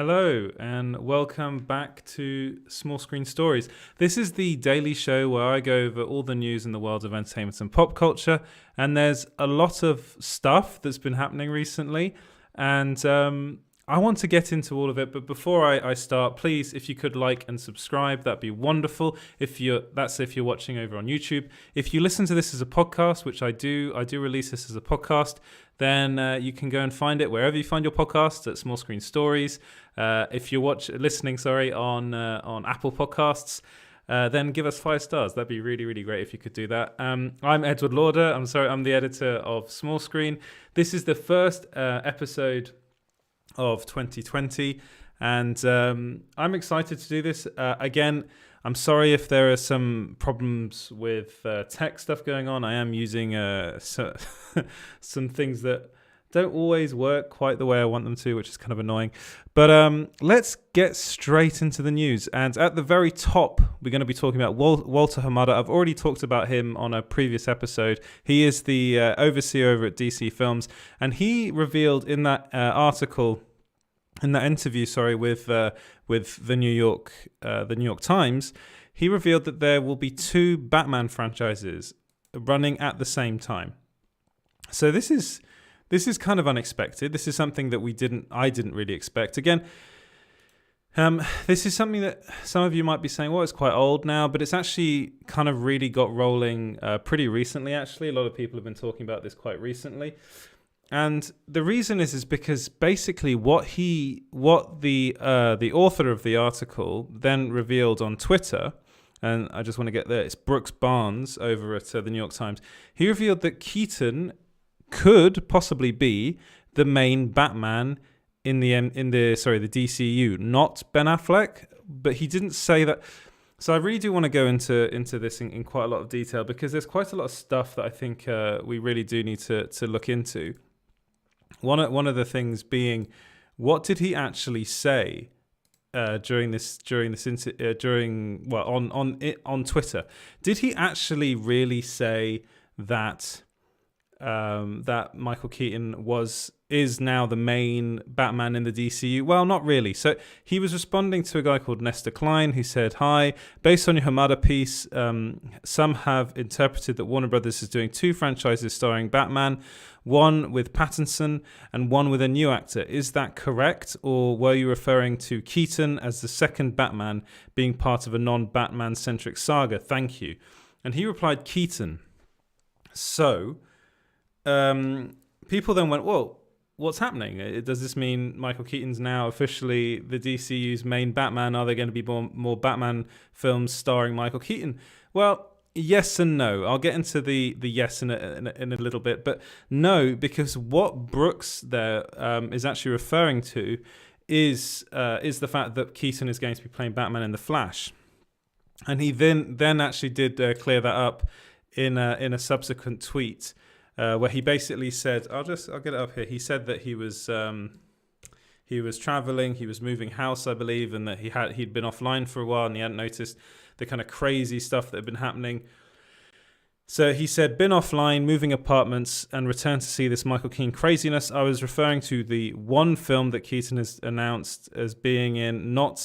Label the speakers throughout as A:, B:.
A: Hello and welcome back to Small Screen Stories. This is the daily show where I go over all the news in the world of entertainment and pop culture, and there's a lot of stuff that's been happening recently, and I want to get into all of it. But before I start, please, if you could like and subscribe, that'd be wonderful. If you're watching over on YouTube. If you listen to this as a podcast, which I do release this as a podcast, then you can go and find it wherever you find your podcasts at Small Screen Stories. If you're listening on Apple Podcasts, then give us 5 stars. That'd be really, really great if you could do that. I'm Edward Lauder. I'm the editor of Small Screen. This is the first episode of 2020, and I'm excited to do this. Again, I'm sorry if there are some problems with tech stuff going on. I am using some things that don't always work quite the way I want them to, which is kind of annoying. But let's get straight into the news. And at the very top, we're going to be talking about Walter Hamada. I've already talked about him on a previous episode. He is the overseer over at DC Films, and he revealed in that interview, with the New York Times, he revealed that there will be 2 Batman franchises running at the same time. So this is kind of unexpected. This is something that I didn't really expect. Again, this is something that some of you might be saying, well, it's quite old now, but it's actually kind of really got rolling pretty recently, actually. A lot of people have been talking about this quite recently. And the reason is because basically what the author of the article then revealed on Twitter, and I just want to get there, it's Brooks Barnes over at the New York Times. He revealed that Keaton could possibly be the main Batman in the DCEU, not Ben Affleck, but he didn't say that. So I really do want to go into this in quite a lot of detail, because there's quite a lot of stuff that I think we really do need to look into. One of the things being, what did he actually say on Twitter? Did he actually really say that that Michael Keaton is now the main Batman in the DCU? Well, not really. So he was responding to a guy called Nestor Klein, who said, "Hi, based on your Hamada piece, some have interpreted that Warner Brothers is doing 2 franchises starring Batman, one with Pattinson and one with a new actor. Is that correct? Or were you referring to Keaton as the second Batman being part of a non-Batman centric saga? Thank you." And he replied, Keaton. So people then went, well, what's happening? Does this mean Michael Keaton's now officially the DCU's main Batman? Are there going to be more Batman films starring Michael Keaton? Well, yes and no. I'll get into the yes in a little bit, but no, because what Brooks there is actually referring to is the fact that Keaton is going to be playing Batman in The Flash, and he then actually did clear that up in a subsequent tweet. Where he basically said, I'll get it up here. He said that he was traveling, he was moving house, I believe, and that he'd been offline for a while and he hadn't noticed the kind of crazy stuff that had been happening. So he said, been offline, moving apartments, and returned to see this Michael Keaton craziness. I was referring to the one film that Keaton has announced as being in, not a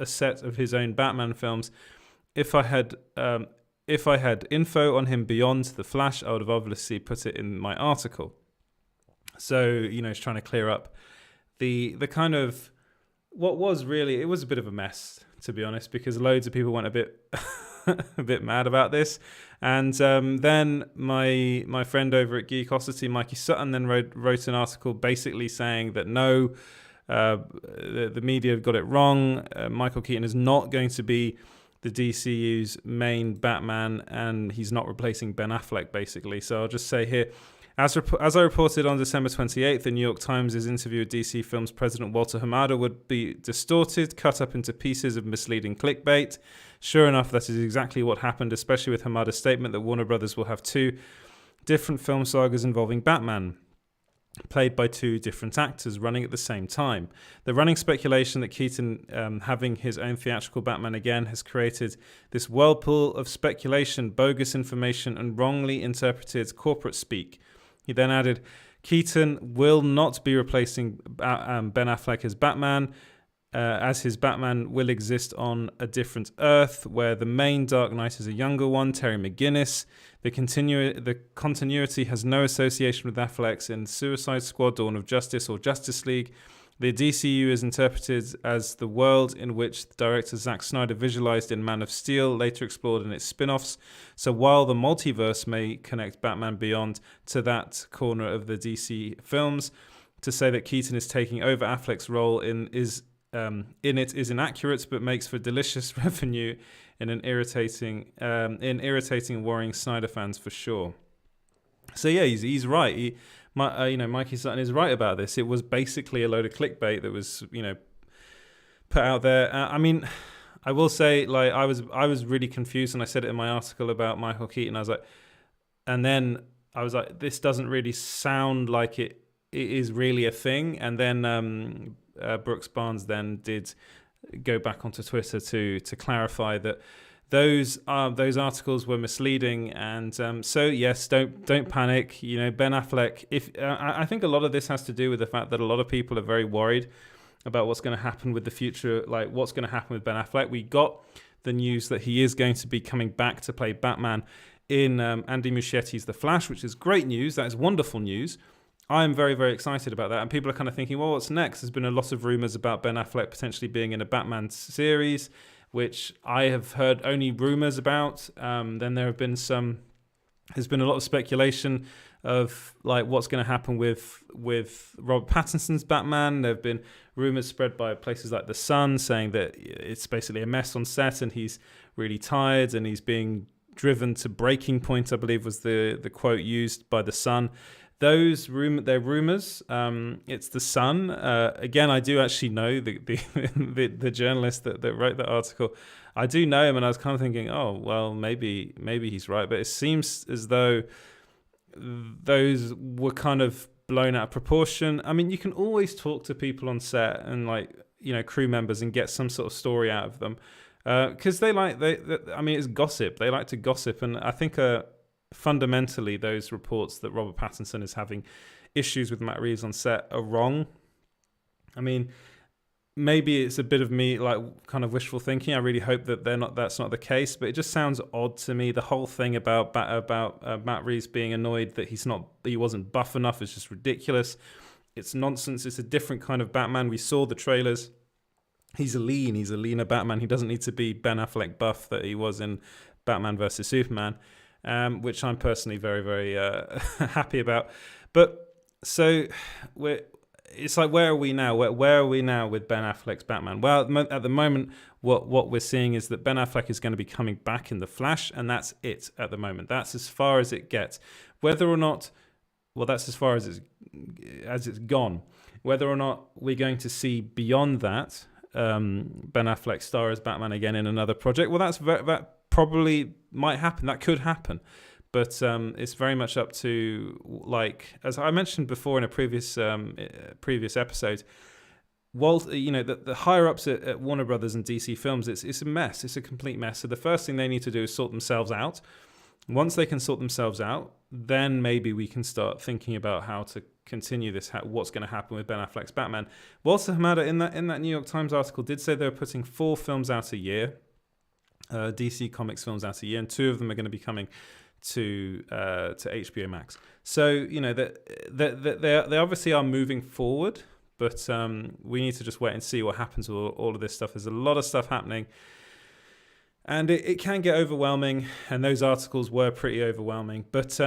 A: set of his own Batman films. If I had info on him beyond The Flash, I would have obviously put it in my article. So, he's trying to clear up the kind of what was really, it was a bit of a mess, to be honest, because loads of people went a bit mad about this. And then my friend over at Geekosity, Mikey Sutton, then wrote an article basically saying that no, the media got it wrong. Michael Keaton is not going to be the DCU's main Batman, and he's not replacing Ben Affleck, basically. So I'll just say here, as I reported on December 28th, the New York Times' interview with DC Films president Walter Hamada would be distorted, cut up into pieces of misleading clickbait. Sure enough, that is exactly what happened, especially with Hamada's statement that Warner Brothers will have 2 different film sagas involving Batman, played by 2 different actors running at the same time. The running speculation that Keaton having his own theatrical Batman again has created this whirlpool of speculation, bogus information, and wrongly interpreted corporate speak. He then added, Keaton will not be replacing Ben Affleck as Batman, as his Batman will exist on a different Earth where the main Dark Knight is a younger one, Terry McGinnis. The continuity has no association with Affleck's in Suicide Squad, Dawn of Justice, or Justice League. The DCEU is interpreted as the world in which director Zack Snyder visualized in Man of Steel, later explored in its spin-offs. So while the multiverse may connect Batman Beyond to that corner of the DC films, to say that Keaton is taking over Affleck's role in it is inaccurate, but makes for delicious revenue in irritating and worrying Snyder fans for sure. So yeah, he's right. Mikey Sutton is right about this. It was basically a load of clickbait that was, put out there. I will say, like, I was really confused, and I said it in my article about Michael Keaton. I was like, this doesn't really sound like it is really a thing. And then Brooks Barnes then did go back onto Twitter to clarify that those articles were misleading, and so yes, don't panic. Ben Affleck. I think a lot of this has to do with the fact that a lot of people are very worried about what's going to happen with the future, like what's going to happen with Ben Affleck. We got the news that he is going to be coming back to play Batman in Andy Muschietti's The Flash, which is great news. That is wonderful news. I'm very, very excited about that. And people are kind of thinking, well, what's next? There's been a lot of rumors about Ben Affleck potentially being in a Batman series, which I have heard only rumors about. Then there's been a lot of speculation of like what's going to happen with Robert Pattinson's Batman. There have been rumors spread by places like The Sun saying that it's basically a mess on set and he's really tired and he's being driven to breaking point, I believe was the quote used by The Sun. They're rumors. It's The Sun. Again, I do actually know the journalist that wrote that article. I do know him, and I was kind of thinking, oh well, maybe he's right. But it seems as though those were kind of blown out of proportion. I mean, you can always talk to people on set and crew members and get some sort of story out of them because it's gossip. They like to gossip, and I think fundamentally, those reports that Robert Pattinson is having issues with Matt Reeves on set are wrong. I mean, maybe it's a bit of me like kind of wishful thinking. I really hope that that's not the case, but it just sounds odd to me. The whole thing about Matt Reeves being annoyed that he wasn't buff enough is just ridiculous. It's nonsense. It's a different kind of Batman. We saw the trailers. He's a leaner Batman. He doesn't need to be Ben Affleck buff that he was in Batman versus Superman. Which I'm personally very, very happy about. But so it's like, where are we now? Where are we now with Ben Affleck's Batman? Well, at the moment, what we're seeing is that Ben Affleck is going to be coming back in The Flash, and that's it at the moment. That's as far as it gets. Whether or not, well, that's as far as it's gone. Whether or not we're going to see beyond that, Ben Affleck star as Batman again in another project, well, that probably might happen. That could happen, but it's very much up to, like, as I mentioned before in a previous episode. The higher ups at Warner Brothers and DC Films, it's a mess. It's a complete mess. So the first thing they need to do is sort themselves out. Once they can sort themselves out, then maybe we can start thinking about how to continue this. What's going to happen with Ben Affleck's Batman? Walter Hamada in that New York Times article did say they were putting 4 films out a year. DC Comics films out a year, and 2 of them are going to be coming to HBO Max. So they obviously are moving forward, but we need to just wait and see what happens with all of this stuff. There's a lot of stuff happening, and it can get overwhelming, and those articles were pretty overwhelming. But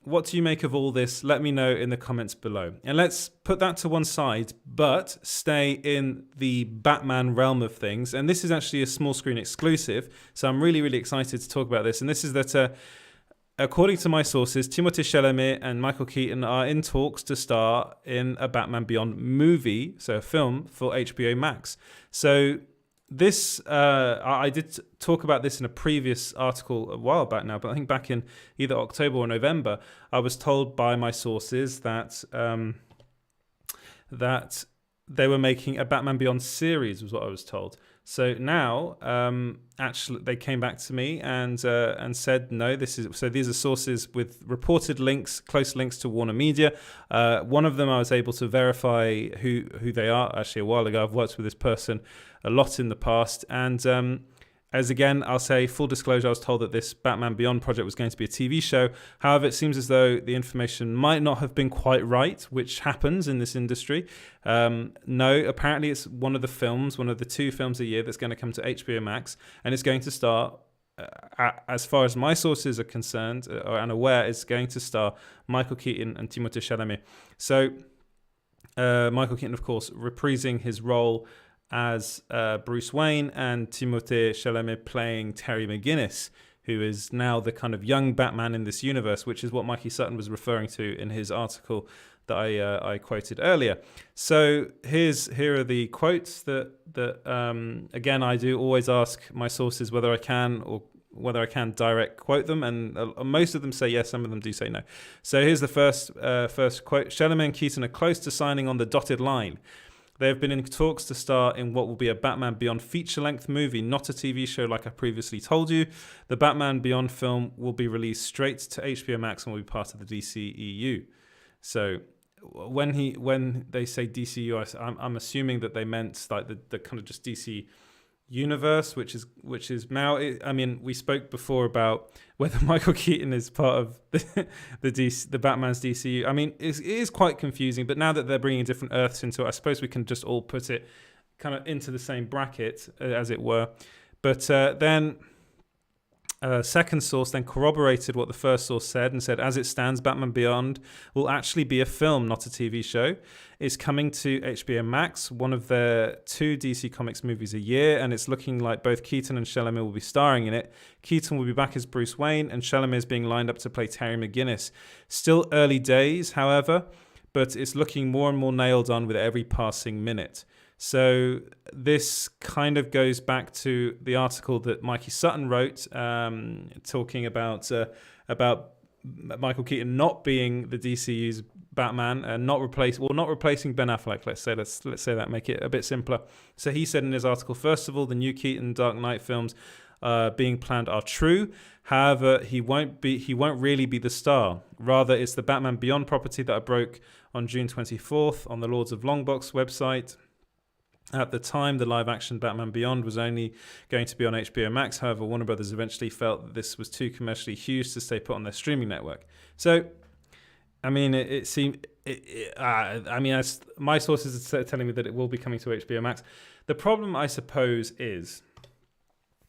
A: what do you make of all this? Let me know in the comments below. And let's put that to one side, but stay in the Batman realm of things. And this is actually a small screen exclusive, so I'm really, really excited to talk about this. And this is that, according to my sources, Timothée Chalamet and Michael Keaton are in talks to star in a Batman Beyond movie, so a film for HBO Max. So this, I did talk about this in a previous article a while back now, but I think back in either October or November, I was told by my sources that that they were making a Batman Beyond series, was what I was told. So now, actually, they came back to me and said, no, these are sources with reported links, close links to Warner Media. One of them I was able to verify who they are. Actually, a while ago, I've worked with this person a lot in the past, and as again, I'll say, full disclosure, I was told that this Batman Beyond project was going to be a TV show. However, it seems as though the information might not have been quite right, which happens in this industry. No, apparently it's one of the 2 films a year that's going to come to HBO Max, and it's going to star, as far as my sources are concerned and aware, it's going to star Michael Keaton and Timothée Chalamet. So Michael Keaton, of course, reprising his role as Bruce Wayne, and Timothée Chalamet playing Terry McGinnis, who is now the kind of young Batman in this universe, which is what Mikey Sutton was referring to in his article that I quoted earlier. So here are the quotes that again, I do always ask my sources whether I can direct quote them, and most of them say yes, some of them do say no. So here's the first quote. Chalamet and Keaton are close to signing on the dotted line. They have been in talks to star in what will be a Batman Beyond feature-length movie, not a TV show like I previously told you. The Batman Beyond film will be released straight to HBO Max and will be part of the DCEU. So when they say DCEU, I'm assuming that they meant like the kind of just DC universe, which is now. I mean, we spoke before about whether Michael Keaton is part of the Batman's DCU. I mean, it is quite confusing, but now that they're bringing different Earths into it, I suppose we can just all put it kind of into the same bracket, as it were. But then second source then corroborated what the first source said and said, as it stands, Batman Beyond will actually be a film, not a TV show. It's coming to HBO Max, one of their 2 DC Comics movies a year, and it's looking like both Keaton and Chalamet will be starring in it. Keaton will be back as Bruce Wayne, and Chalamet is being lined up to play Terry McGinnis. Still early days, however, but it's looking more and more nailed on with every passing minute. So this kind of goes back to the article that Mikey Sutton wrote, talking about Michael Keaton not being the DCU's Batman and not replacing Ben Affleck. Let's say that, make it a bit simpler. So he said in his article, first of all, the new Keaton Dark Knight films being planned are true. However, he won't really be the star. Rather, it's the Batman Beyond property that I broke on June 24th on the Lords of Longbox website. At the time, the live-action Batman Beyond was only going to be on HBO Max. However, Warner Brothers eventually felt that this was too commercially huge to stay put on their streaming network. So, I mean, it seemed... my sources are telling me that it will be coming to HBO Max. The problem, I suppose, is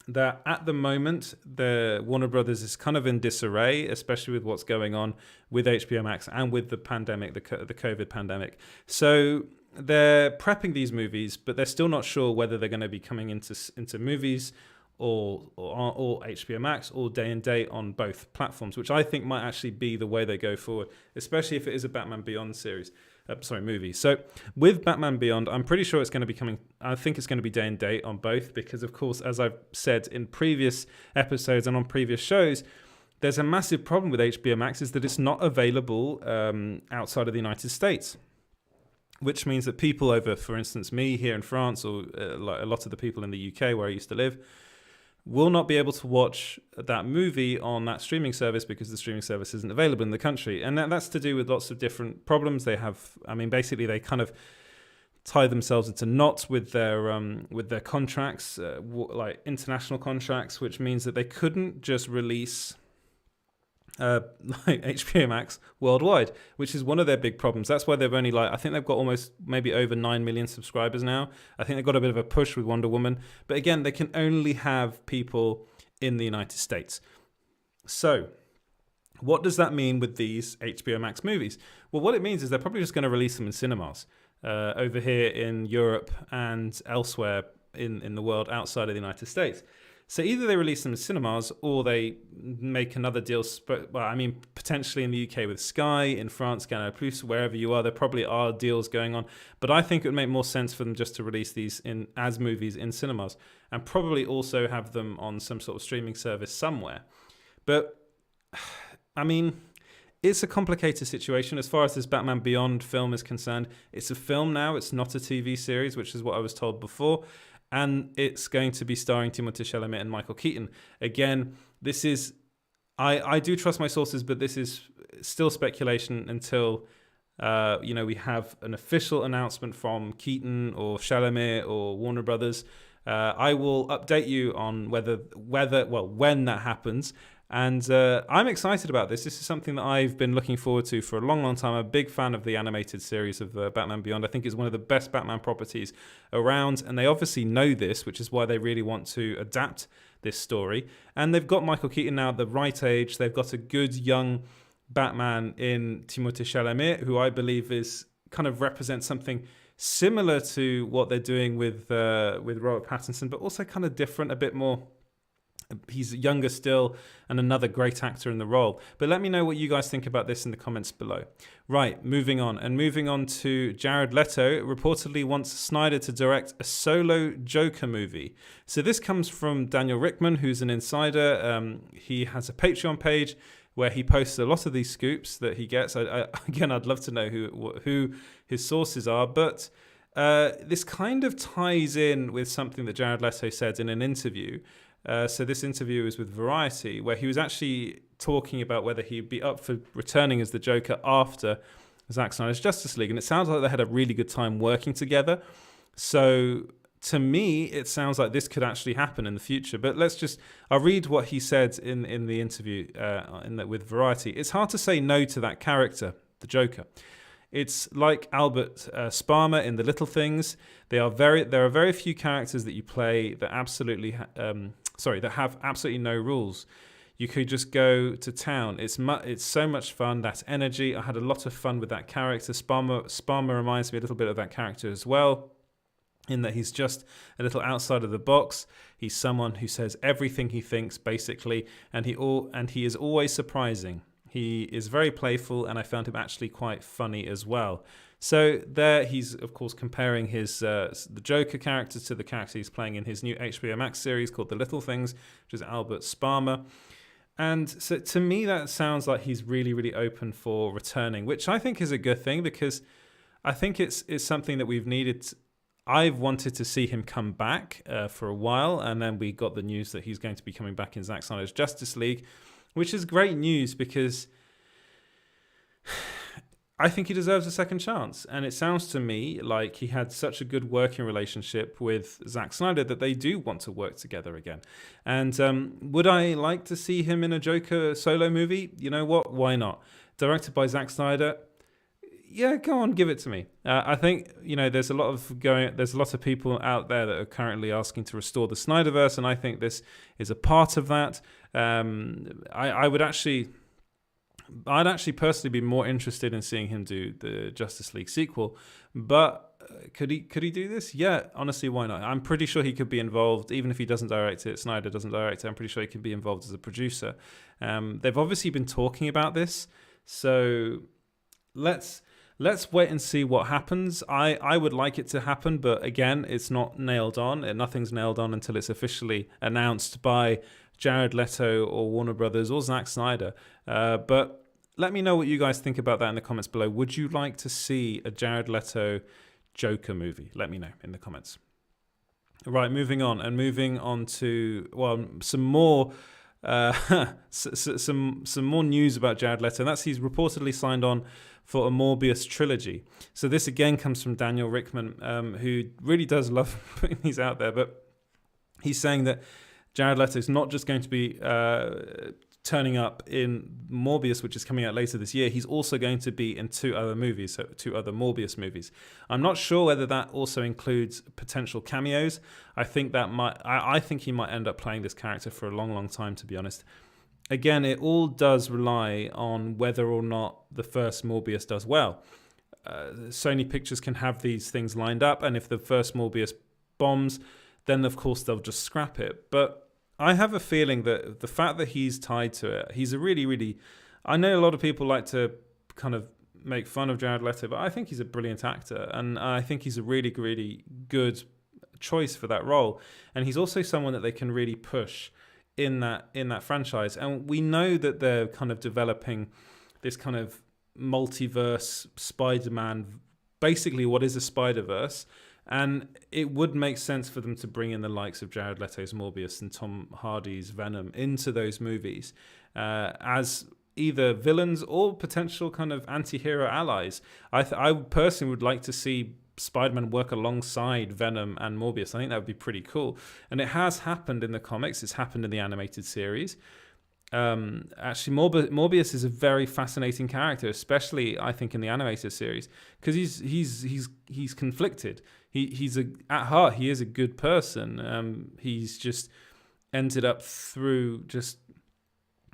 A: that at the moment, the Warner Brothers is kind of in disarray, especially with what's going on with HBO Max and with the pandemic, the COVID pandemic. So they're prepping these movies, but they're still not sure whether they're going to be coming into movies or HBO Max or day and date on both platforms, which I think might actually be the way they go forward, especially if it is a Batman Beyond movie. So with Batman Beyond, I'm pretty sure it's going to be coming. I think it's going to be day and date on both because, of course, as I've said in previous episodes and on previous shows, there's a massive problem with HBO Max is that it's not available outside of the United States. Which means that people over, for instance, me here in France, or like a lot of the people in the UK where I used to live, will not be able to watch that movie on that streaming service because the streaming service isn't available in the country. And that's to do with lots of different problems they have. I mean, basically, they kind of tie themselves into knots with their contracts, like international contracts, which means that they couldn't just release like HBO Max worldwide, which is one of their big problems. That's why they've only I think they've got almost maybe over 9 million subscribers now. I think they've got a bit of a push with Wonder Woman, but again, they can only have people in the United States. So what does that mean with these HBO Max movies? Well, what it means is they're probably just going to release them in cinemas over here in Europe and elsewhere in the world outside of the United States. So either they release them in cinemas or they make another deal. Well, I mean, potentially in the UK with Sky, in France, Canal Plus, wherever you are, there probably are deals going on. But I think it would make more sense for them just to release these as movies in cinemas and probably also have them on some sort of streaming service somewhere. But, I mean, it's a complicated situation as far as this Batman Beyond film is concerned. It's a film now. It's not a TV series, which is what I was told before. and it's going to be starring Timothée Chalamet and Michael Keaton. Again, this is, I do trust my sources, but this is still speculation until we have an official announcement from Keaton or Chalamet or Warner Brothers. I will update you on when that happens. And I'm excited about this. This is something that I've been looking forward to for a long, long time. I'm a big fan of the animated series of Batman Beyond. I think it's one of the best Batman properties around. And they obviously know this, which is why they really want to adapt this story. And they've got Michael Keaton now at the right age. They've got a good young Batman in Timothée Chalamet, who I believe is kind of represents something similar to what they're doing with Robert Pattinson, but also kind of different, a bit more. He's younger still and another great actor in the role. But let me know what you guys think about this in the comments below. Right, moving on to Jared Leto reportedly wants Snyder to direct a solo Joker movie. So this comes from Daniel Rickman, who's an insider. He has a Patreon page where he posts a lot of these scoops that he gets. Again, I'd love to know who his sources are, but this kind of ties in with something that Jared Leto said in an interview. So this interview was with Variety, where he was actually talking about whether he'd be up for returning as the Joker after Zack Snyder's Justice League. And it sounds like they had a really good time working together. So to me, it sounds like this could actually happen in the future. But I'll read what he said in the interview with Variety. It's hard to say no to that character, the Joker. It's like Albert Sparmer in The Little Things. There are very few characters that you play that that have absolutely no rules. You could just go to town. It's so much fun, that energy. I had a lot of fun with that character. Sparmer reminds me a little bit of that character as well, in that he's just a little outside of the box. He's someone who says everything he thinks, basically, and he is always surprising. He is very playful, and I found him actually quite funny as well. So there, he's of course comparing the Joker character to the character he's playing in his new HBO Max series called The Little Things, which is Albert Sparmer. And so to me, that sounds like he's really, really open for returning, which I think is a good thing, because I think it's something that we've needed. I've wanted to see him come back for a while, and then we got the news that he's going to be coming back in Zack Snyder's Justice League, which is great news because I think he deserves a second chance. And it sounds to me like he had such a good working relationship with Zack Snyder that they do want to work together again. And would I like to see him in a Joker solo movie? You know what? Why not? Directed by Zack Snyder. Yeah, go on, give it to me. I think there's a lot of people out there that are currently asking to restore the Snyderverse, and I think this is a part of that. I'd actually personally be more interested in seeing him do the Justice League sequel, but could he do this? Yeah, honestly, why not? I'm pretty sure he could be involved, even if he doesn't direct it. Snyder doesn't direct it. I'm pretty sure he could be involved as a producer. They've obviously been talking about this, so let's wait and see what happens. I would like it to happen, but again, it's not nailed on. Nothing's nailed on until it's officially announced by Jared Leto or Warner Brothers or Zack Snyder. But let me know what you guys think about that in the comments below. Would you like to see a Jared Leto Joker movie? Let me know in the comments. Right, moving on to some more some more news about Jared Leto, and that's he's reportedly signed on for a Morbius trilogy. So this again comes from Daniel Rickman, who really does love putting these out there, but he's saying that Jared Leto is not just going to be turning up in Morbius, which is coming out later this year. He's also going to be in two other Morbius movies. I'm not sure whether that also includes potential cameos. I think he might end up playing this character for a long, long time, to be honest. Again, it all does rely on whether or not the first Morbius does well. Sony Pictures can have these things lined up, and if the first Morbius bombs, then of course they'll just scrap it. But I have a feeling that the fact that he's tied to it, he's a really, really... I know a lot of people like to kind of make fun of Jared Leto, but I think he's a brilliant actor, and I think he's a really, really good choice for that role. And he's also someone that they can really push in that franchise. And we know that they're kind of developing this kind of multiverse Spider-Man, basically what is a Spider-Verse. And it would make sense for them to bring in the likes of Jared Leto's Morbius and Tom Hardy's Venom into those movies as either villains or potential kind of anti-hero allies. I personally would like to see Spider-Man work alongside Venom and Morbius. I think that would be pretty cool. And it has happened in the comics. It's happened in the animated series. Actually, Morbius is a very fascinating character, especially I think in the animated series, because he's conflicted. At heart he is a good person. He's just ended up through just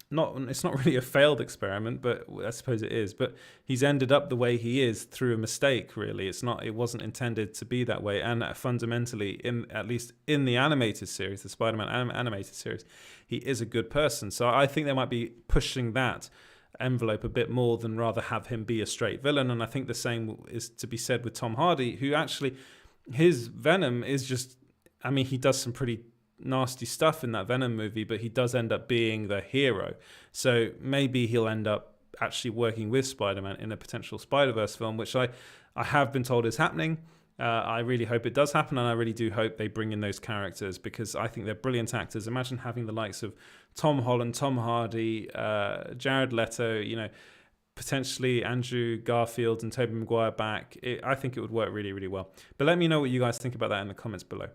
A: it's not really a failed experiment, but I suppose it is. But he's ended up the way he is through a mistake. Really, it wasn't intended to be that way. And fundamentally, at least in the animated series, the Spider-Man animated series, he is a good person. So I think they might be pushing that envelope a bit more than rather have him be a straight villain. And I think the same is to be said with Tom Hardy, who actually his Venom is just, I mean, he does some pretty nasty stuff in that Venom movie, but he does end up being the hero. So maybe he'll end up actually working with Spider-Man in a potential Spider-Verse film, which I have been told is happening. I really hope it does happen, and I really do hope they bring in those characters, because I think they're brilliant actors. Imagine having the likes of Tom Holland, Tom Hardy, Jared Leto, potentially Andrew Garfield and Tobey Maguire back. I think it would work really, really well. But let me know what you guys think about that in the comments below.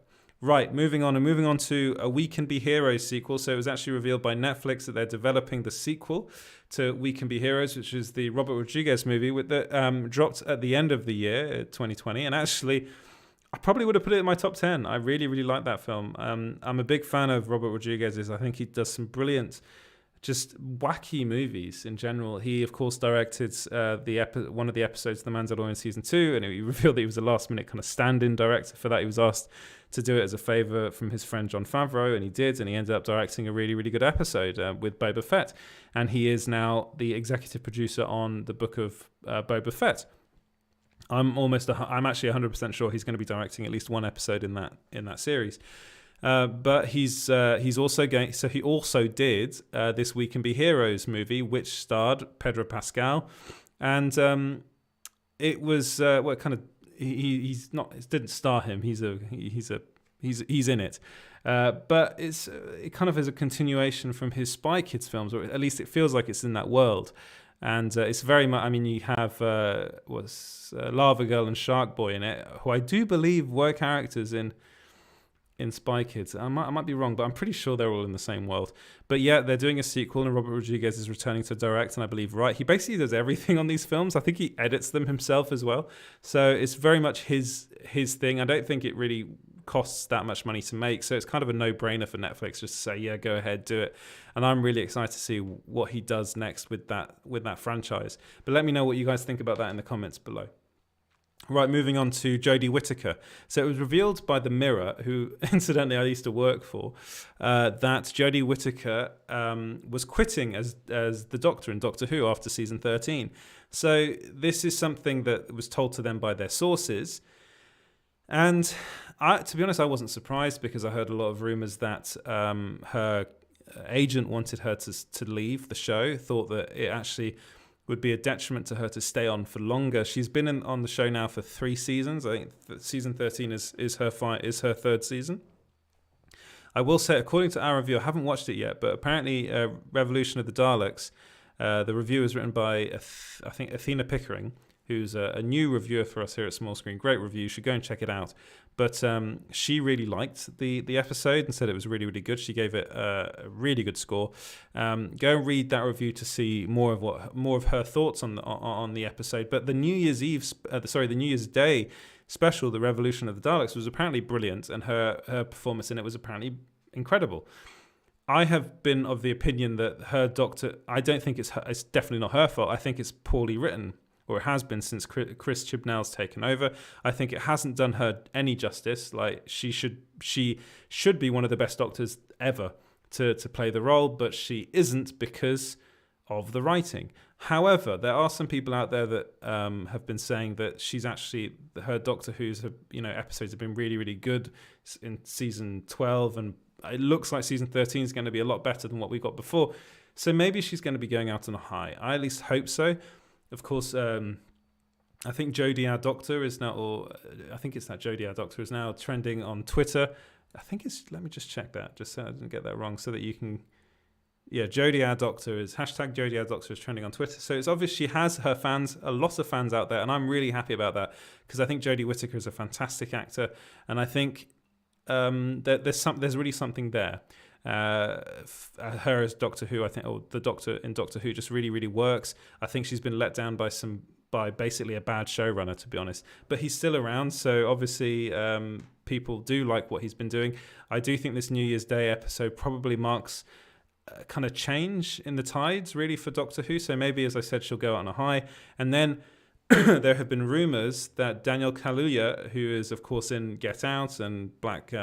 A: Right, moving on to a We Can Be Heroes sequel. So it was actually revealed by Netflix that they're developing the sequel to We Can Be Heroes, which is the Robert Rodriguez movie that dropped at the end of the year, 2020. And actually, I probably would have put it in my top 10. I really, really like that film. I'm a big fan of Robert Rodriguez's. I think he does some brilliant, just wacky movies in general. He, of course, directed one of the episodes of The Mandalorian Season 2, and he revealed that he was a last-minute kind of stand-in director for that. He was asked to do it as a favor from his friend Jon Favreau, and he did, and he ended up directing a really, really good episode with Boba Fett. And he is now the executive producer on the book of Boba Fett. I'm actually 100% sure he's going to be directing at least one episode in that series. But he's also going. So he also did this We Can Be Heroes movie, which starred Pedro Pascal, and it was what kind of he's not. It didn't star him. He's in it. But it kind of is a continuation from his Spy Kids films, or at least it feels like it's in that world. And it's very much. I mean, you have Lava Girl and Shark Boy in it, who I do believe were characters in Spy Kids. I might be wrong, but I'm pretty sure they're all in the same world. But yeah, they're doing a sequel, and Robert Rodriguez is returning to direct, and I believe he basically does everything on these films. I think he edits them himself as well. So it's very much his thing. I don't think it really costs that much money to make, so it's kind of a no-brainer for Netflix just to say, yeah, go ahead, do it. And I'm really excited to see what he does next with that franchise. But let me know what you guys think about that in the comments below. Right, moving on to Jodie Whittaker. So it was revealed by The Mirror, who incidentally I used to work for, that Jodie Whittaker was quitting as the Doctor in Doctor Who after season 13. So this is something that was told to them by their sources. And to be honest, I wasn't surprised, because I heard a lot of rumours that her agent wanted her to leave the show, thought that it actually would be a detriment to her to stay on for longer. She's been on the show now for 3 seasons. I think season 13 is her third season. I will say, according to our review, I haven't watched it yet, but apparently Revolution of the Daleks, the review is written by, I think, Athena Pickering, who's a new reviewer for us here at Small Screen. Great review. You should go and check it out. But she really liked the episode and said it was really, really good. She gave it a really good score. Go and read that review to see more of her thoughts on the episode. But the New Year's Day special, the Revolution of the Daleks, was apparently brilliant, and her performance in it was apparently incredible. I have been of the opinion that her Doctor, I don't think it's definitely not her fault. I think it's poorly written, or it has been since Chris Chibnall's taken over. I think it hasn't done her any justice. Like, she should be one of the best Doctors ever to play the role, but she isn't because of the writing. However, there are some people out there that have been saying that she's actually, her Doctor Who's episodes have been really, really good in season 12, and it looks like season 13 is going to be a lot better than what we got before. So maybe she's going to be going out on a high. I at least hope so. Of course, I think Jodie Our Doctor is now, or I think it's that Jodie Our Doctor is now trending on Twitter. I think it's, let me just check that, just so I didn't get that wrong, so that you can, yeah, Jodie Our Doctor is, hashtag Jodie Our Doctor is trending on Twitter. So it's obvious she has her fans, a lot of fans out there, and I'm really happy about that, because I think Jodie Whittaker is a fantastic actor, and I think there's really something there. Her as Doctor Who, I think, or the Doctor in Doctor Who just really, really works. I think she's been let down by basically a bad showrunner, to be honest. But he's still around, so obviously people do like what he's been doing. I do think this New Year's Day episode probably marks a kind of change in the tides, really, for Doctor Who. So maybe, as I said, she'll go out on a high. And then there have been rumours that Daniel Kaluuya, who is, of course, in Get Out and Black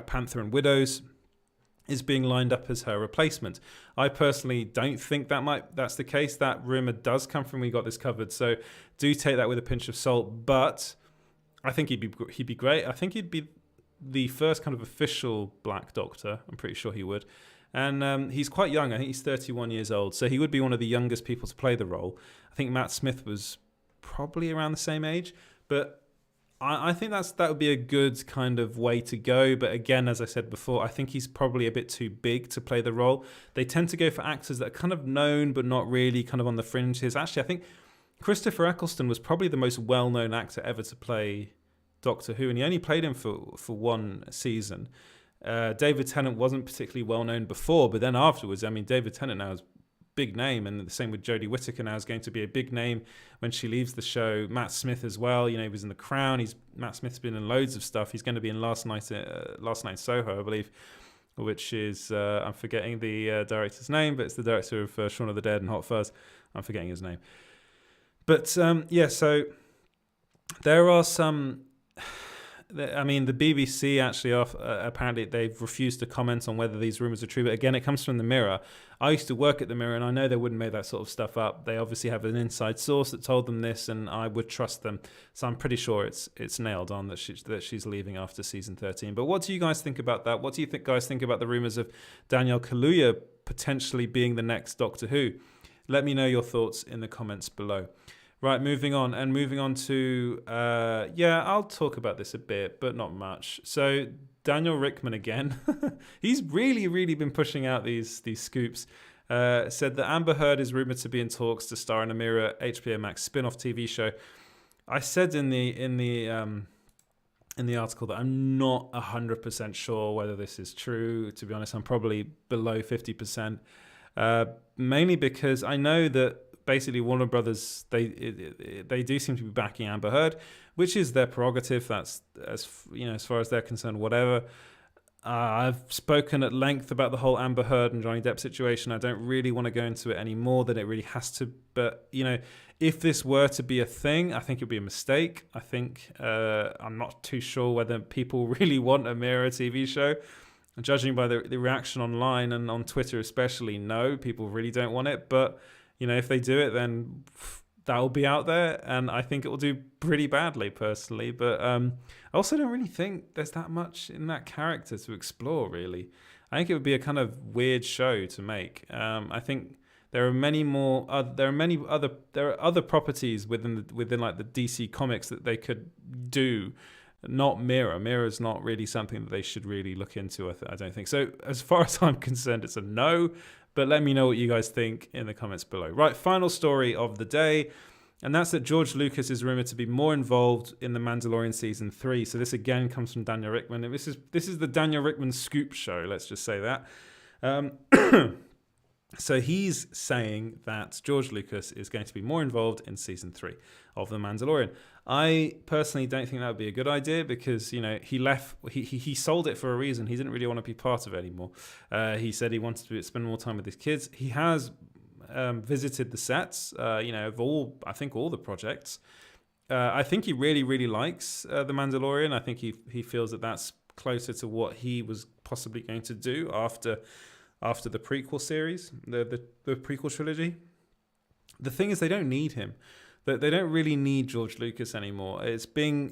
A: Panther and Widows, is being lined up as her replacement. I personally don't think that's the case. That rumor does come from We Got This Covered, so do take that with a pinch of salt. But I think he'd be great. I think he'd be the first kind of official Black Doctor. I'm pretty sure he would. And he's quite young. I think he's 31 years old, so he would be one of the youngest people to play the role. I think Matt Smith was probably around the same age, but I think that would be a good kind of way to go. But again, as I said before, I think he's probably a bit too big to play the role. They tend to go for actors that are kind of known but not really, kind of on the fringes. Actually, I think Christopher Eccleston was probably the most well-known actor ever to play Doctor Who, and he only played him for one season. David Tennant wasn't particularly well-known before, but then afterwards, I mean, David Tennant now is big name, and the same with Jodie Whittaker now is going to be a big name when she leaves the show. Matt Smith as well, you know, he was in The Crown. Matt Smith's been in loads of stuff. He's going to be in Last Night in Soho, I believe, which is I'm forgetting the director's name, but it's the director of Shaun of the Dead and Hot Fuzz. I'm forgetting his name, but yeah. So there are some. I mean, the BBC actually apparently they've refused to comment on whether these rumours are true. But again, it comes from the Mirror. I used to work at the Mirror, and I know they wouldn't make that sort of stuff up. They obviously have an inside source that told them this, and I would trust them. So I'm pretty sure it's nailed on that she's leaving after season 13. But what do you guys think about that? What do you guys think about the rumours of Daniel Kaluuya potentially being the next Doctor Who? Let me know your thoughts in the comments below. Right, moving on to, I'll talk about this a bit, but not much. So Daniel Rickman again, he's really, really been pushing out these scoops. Said that Amber Heard is rumored to be in talks to star in a Mirror HBO Max spin-off TV show. I said in the article that I'm not 100% sure whether this is true. To be honest, I'm probably below 50%, mainly because I know that basically Warner Brothers, they do seem to be backing Amber Heard, which is their prerogative. That's, as far as they're concerned, whatever. I've spoken at length about the whole Amber Heard and Johnny Depp situation. I don't really want to go into it any more than it really has to. But if this were to be a thing, I think it'd be a mistake. I think I'm not too sure whether people really want a Mirror TV show. And judging by the reaction online and on Twitter especially, no, people really don't want it. But if they do it, then that will be out there, and I think it will do pretty badly, personally. But I also don't really think there's that much in that character to explore, really. I think it would be a kind of weird show to make. I think there are many more. There are other properties within like the DC comics that they could do. Not Mirror. Mirror is not really something that they should really look into. I don't think so. As far as I'm concerned, it's a no. But let me know what you guys think in the comments below. Right, final story of the day, and that's that George Lucas is rumored to be more involved in The Mandalorian Season 3. So this again comes from Daniel Rickman. And this is the Daniel Rickman scoop show, let's just say that. So he's saying that George Lucas is going to be more involved in Season 3 of The Mandalorian. I personally don't think that would be a good idea because, he left, he sold it for a reason. He didn't really want to be part of it anymore. He said he wanted to spend more time with his kids. He has visited the sets, of all the projects. I think he really, really likes The Mandalorian. I think he feels that that's closer to what he was possibly going to do after the prequel series, the prequel trilogy. The thing is, they don't need him. They don't really need George Lucas anymore. It's being,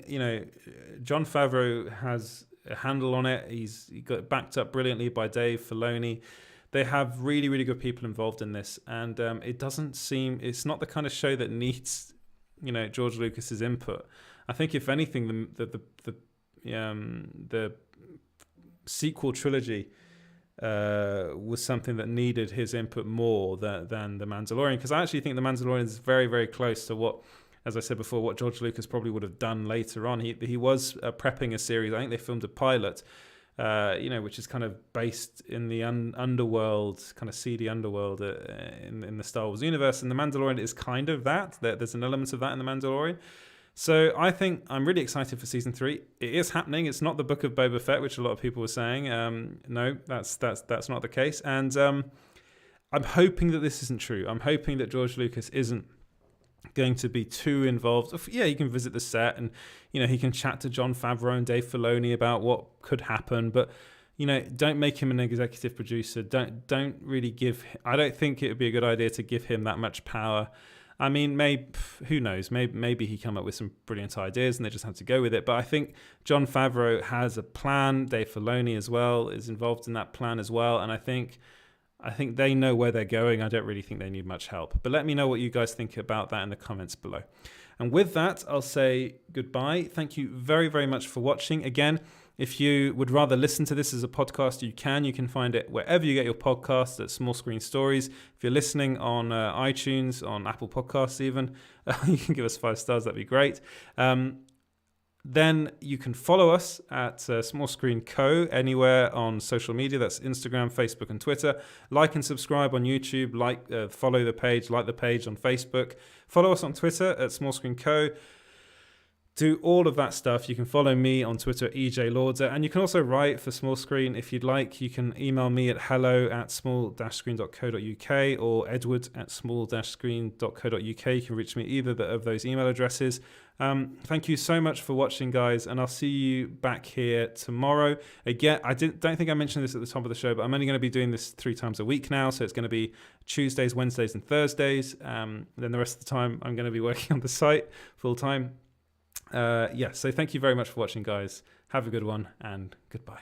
A: Jon Favreau has a handle on it. He got backed up brilliantly by Dave Filoni. They have really, really good people involved in this. And it's not the kind of show that needs George Lucas's input. I think if anything, the sequel trilogy was something that needed his input more than The Mandalorian, because I actually think The Mandalorian is very, very close to what, as I said before, what George Lucas probably would have done later on. He was prepping a series. I think they filmed a pilot, which is kind of based in the underworld, kind of seedy underworld in the Star Wars universe. And The Mandalorian is kind of that. There's an element of that in The Mandalorian. So I think I'm really excited for season 3. It is happening. It's not the Book of Boba Fett, which a lot of people were saying. No, that's not the case. And I'm hoping that this isn't true. I'm hoping that George Lucas isn't going to be too involved. Yeah, he can visit the set and, he can chat to Jon Favreau and Dave Filoni about what could happen. But, don't make him an executive producer. Don't really I don't think it would be a good idea to give him that much power. I mean, who knows? Maybe he come up with some brilliant ideas and they just have to go with it. But I think Jon Favreau has a plan. Dave Filoni as well is involved in that plan as well. And I think they know where they're going. I don't really think they need much help. But let me know what you guys think about that in the comments below. And with that, I'll say goodbye. Thank you very, very much for watching. Again, if you would rather listen to this as a podcast, you can find it wherever you get your podcasts at Small Screen Stories. If you're listening on iTunes, on Apple Podcasts even, you can give us 5 stars. That'd be great. Then you can follow us at Small Screen Co. anywhere on social media. That's Instagram, Facebook, and Twitter. Like and subscribe on YouTube. Follow the page. Like the page on Facebook. Follow us on Twitter at Small Screen Co. Do all of that stuff. You can follow me on Twitter at EJ Lauder, and you can also write for Small Screen if you'd like. You can email me at hello@small-screen.co.uk or edward@small-screen.co.uk. You can reach me either of those email addresses. Thank you so much for watching, guys, and I'll see you back here tomorrow. Again, don't think I mentioned this at the top of the show, but I'm only going to be doing this 3 times a week now, so it's going to be Tuesdays, Wednesdays, and Thursdays. Then the rest of the time, I'm going to be working on the site full time. So thank you very much for watching, guys. Have a good one, and goodbye.